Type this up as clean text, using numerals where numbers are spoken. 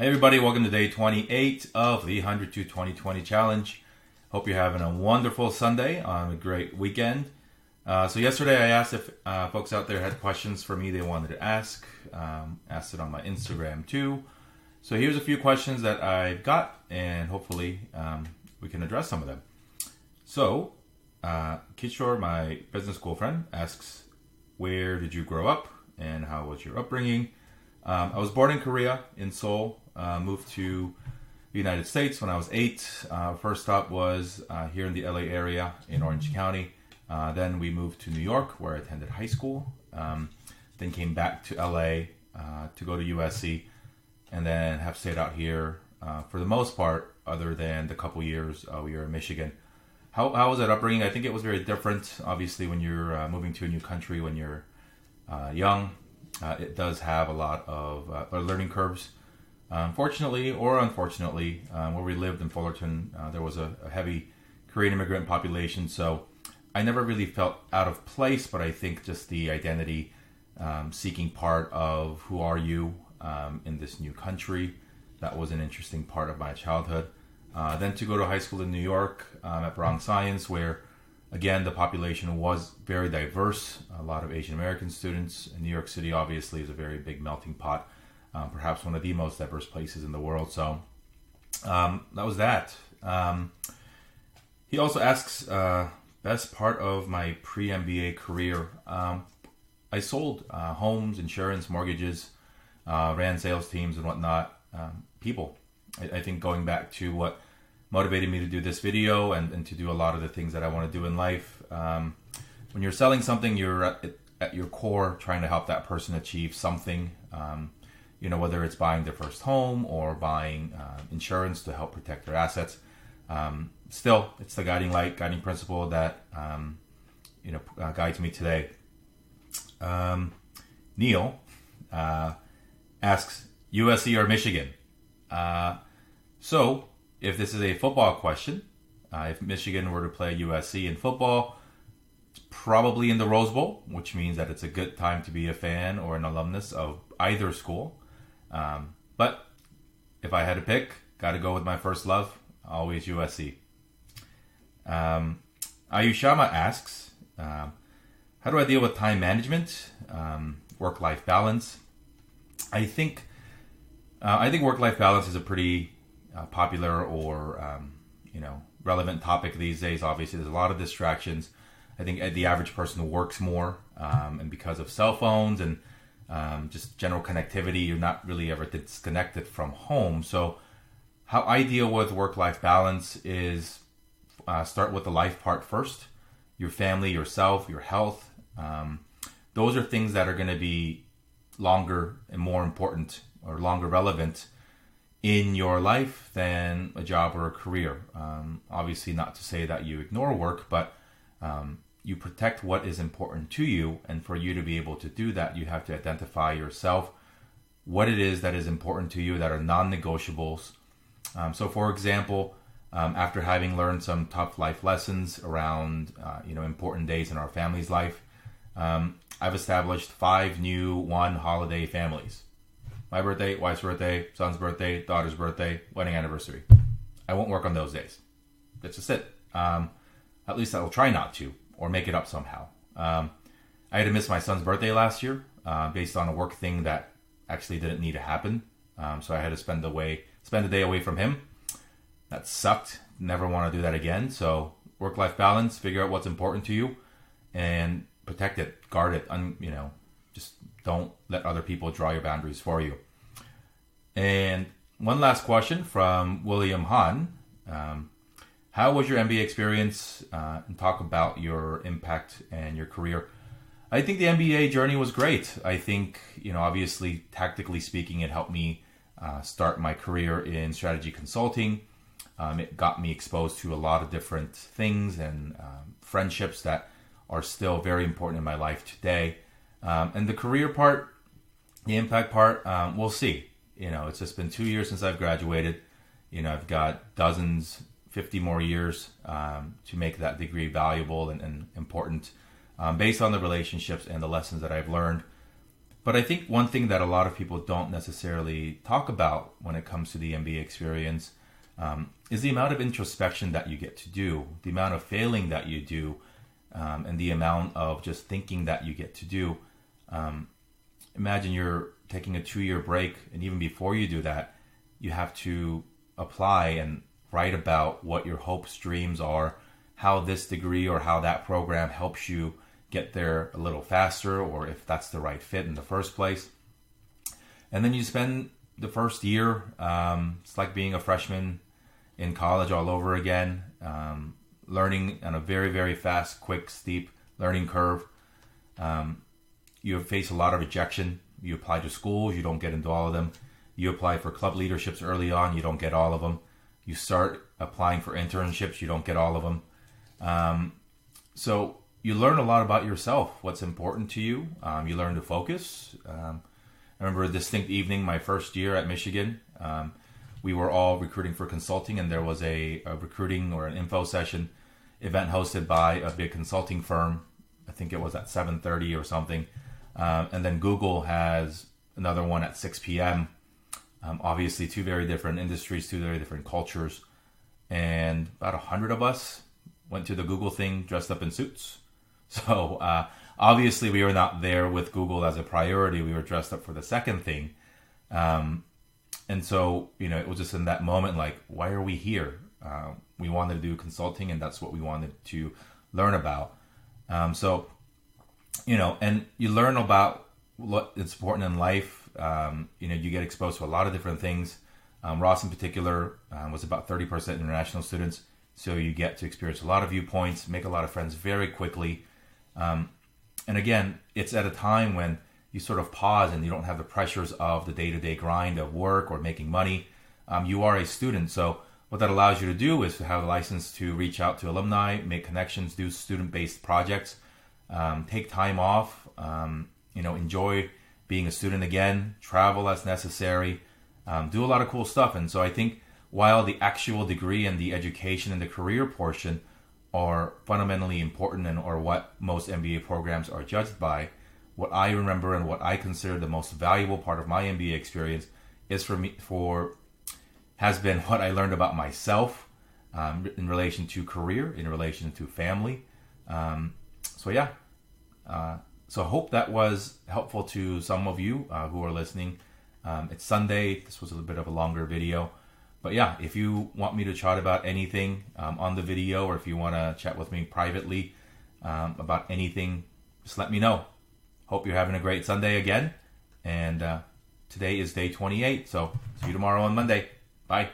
Hey everybody, welcome to day 28 of the 100 to 2020 challenge. Hope you're having a wonderful Sunday on a great weekend. So yesterday I asked if folks out there had questions for me they wanted to ask. Asked it on my Instagram too. So here's a few questions that I've got, and hopefully we can address some of them. So Kishore, my business school friend, asks, where did you grow up and how was your upbringing? I was born in Korea, in Seoul. Moved to the United States when I was 8. First stop was here in the LA area in Orange County. Then we moved to New York, where I attended high school. Then came back to LA to go to USC, and then have stayed out here for the most part, other than the couple years we were in Michigan. How was that upbringing? I think it was very different. Obviously, when you're moving to a new country when you're young, it does have a lot of learning curves. Fortunately or unfortunately, where we lived in Fullerton, there was a heavy Korean immigrant population, so I never really felt out of place, but I think just the identity seeking part of who are you in this new country, that was an interesting part of my childhood. Then to go to high school in New York at Brown Science, where again the population was very diverse, a lot of Asian American students. And New York City obviously is a very big melting pot. Perhaps one of the most diverse places in the world. So that was that. He also asks, best part of my pre-MBA career. I sold homes, insurance, mortgages, ran sales teams and whatnot. People. I think going back to what motivated me to do this video and to do a lot of the things that I want to do in life. When you're selling something, you're at your core trying to help that person achieve something. Whether it's buying their first home or buying insurance to help protect their assets. Still, it's the guiding light, guiding principle that, guides me today. Neal asks, USC or Michigan? So, if this is a football question, if Michigan were to play USC in football, it's probably in the Rose Bowl, which means that it's a good time to be a fan or an alumnus of either school. But if I had to pick, got to go with my first love, always USC. Aayushma asks, how do I deal with time management, work-life balance? I think work-life balance is a pretty popular or relevant topic these days. Obviously, there's a lot of distractions. I think the average person works more, and because of cell phones and just general connectivity, you're not really ever disconnected from home. So how I deal with work-life balance is start with the life part first. Your family, yourself, your health. Those are things that are going to be longer and more important or longer relevant in your life than a job or a career. Obviously, not to say that you ignore work, but you protect what is important to you, and for you to be able to do that, you have to identify yourself what it is that is important to you that are non-negotiables. So for example, after having learned some tough life lessons around important days in our family's life, I've established 5 new one holiday families. My birthday, wife's birthday, son's birthday, daughter's birthday, wedding anniversary. I won't work on those days. That's just it. At least I will try not to, or make it up somehow. I had to miss my son's birthday last year based on a work thing that actually didn't need to happen. So I had to spend the day away from him. That sucked. Never want to do that again. So work-life balance, figure out what's important to you, and protect it, guard it. Just don't let other people draw your boundaries for you. And one last question from William Hahn. How was your MBA experience? And talk about your impact and your career. I think the MBA journey was great. I think, obviously, tactically speaking, it helped me start my career in strategy consulting. It got me exposed to a lot of different things and friendships that are still very important in my life today. And the career part, the impact part, we'll see. It's just been 2 years since I've graduated. I've got dozens, 50 more years to make that degree valuable and important based on the relationships and the lessons that I've learned. But I think one thing that a lot of people don't necessarily talk about when it comes to the MBA experience is the amount of introspection that you get to do, the amount of failing that you do, and the amount of just thinking that you get to do. Imagine you're taking a 2-year break, and even before you do that, you have to apply and write about what your hopes, dreams are, how this degree or how that program helps you get there a little faster, or if that's the right fit in the first place. And then you spend the first year, it's like being a freshman in college all over again, learning on a very, very fast, quick, steep learning curve. You face a lot of rejection. You apply to schools, you don't get into all of them. You apply for club leaderships early on, you don't get all of them. You start applying for internships, you don't get all of them. So you learn a lot about yourself, what's important to you. You learn to focus. I remember a distinct evening, my first year at Michigan. We were all recruiting for consulting, and there was a recruiting or an info session event hosted by a big consulting firm. I think it was at 7:30 or something. And then Google has another one at 6 p.m. Obviously, two very different industries, two very different cultures. And about 100 of us went to the Google thing dressed up in suits. So obviously, we were not there with Google as a priority. We were dressed up for the second thing. And so, it was just in that moment, like, why are we here? We wanted to do consulting, and that's what we wanted to learn about. And you learn about what is important in life. You get exposed to a lot of different things. Ross in particular was about 30% international students. So you get to experience a lot of viewpoints, make a lot of friends very quickly. And again, it's at a time when you sort of pause and you don't have the pressures of the day-to-day grind of work or making money. You are a student. So what that allows you to do is to have a license to reach out to alumni, make connections, do student-based projects, take time off, enjoy being a student again, travel as necessary, do a lot of cool stuff. And so I think while the actual degree and the education and the career portion are fundamentally important and or what most MBA programs are judged by, what I remember and what I consider the most valuable part of my MBA experience is has been what I learned about myself in relation to career, in relation to family. So I hope that was helpful to some of you who are listening. It's Sunday. This was a little bit of a longer video. But yeah, if you want me to chat about anything on the video, or if you want to chat with me privately about anything, just let me know. Hope you're having a great Sunday again. And today is day 28. So see you tomorrow on Monday. Bye.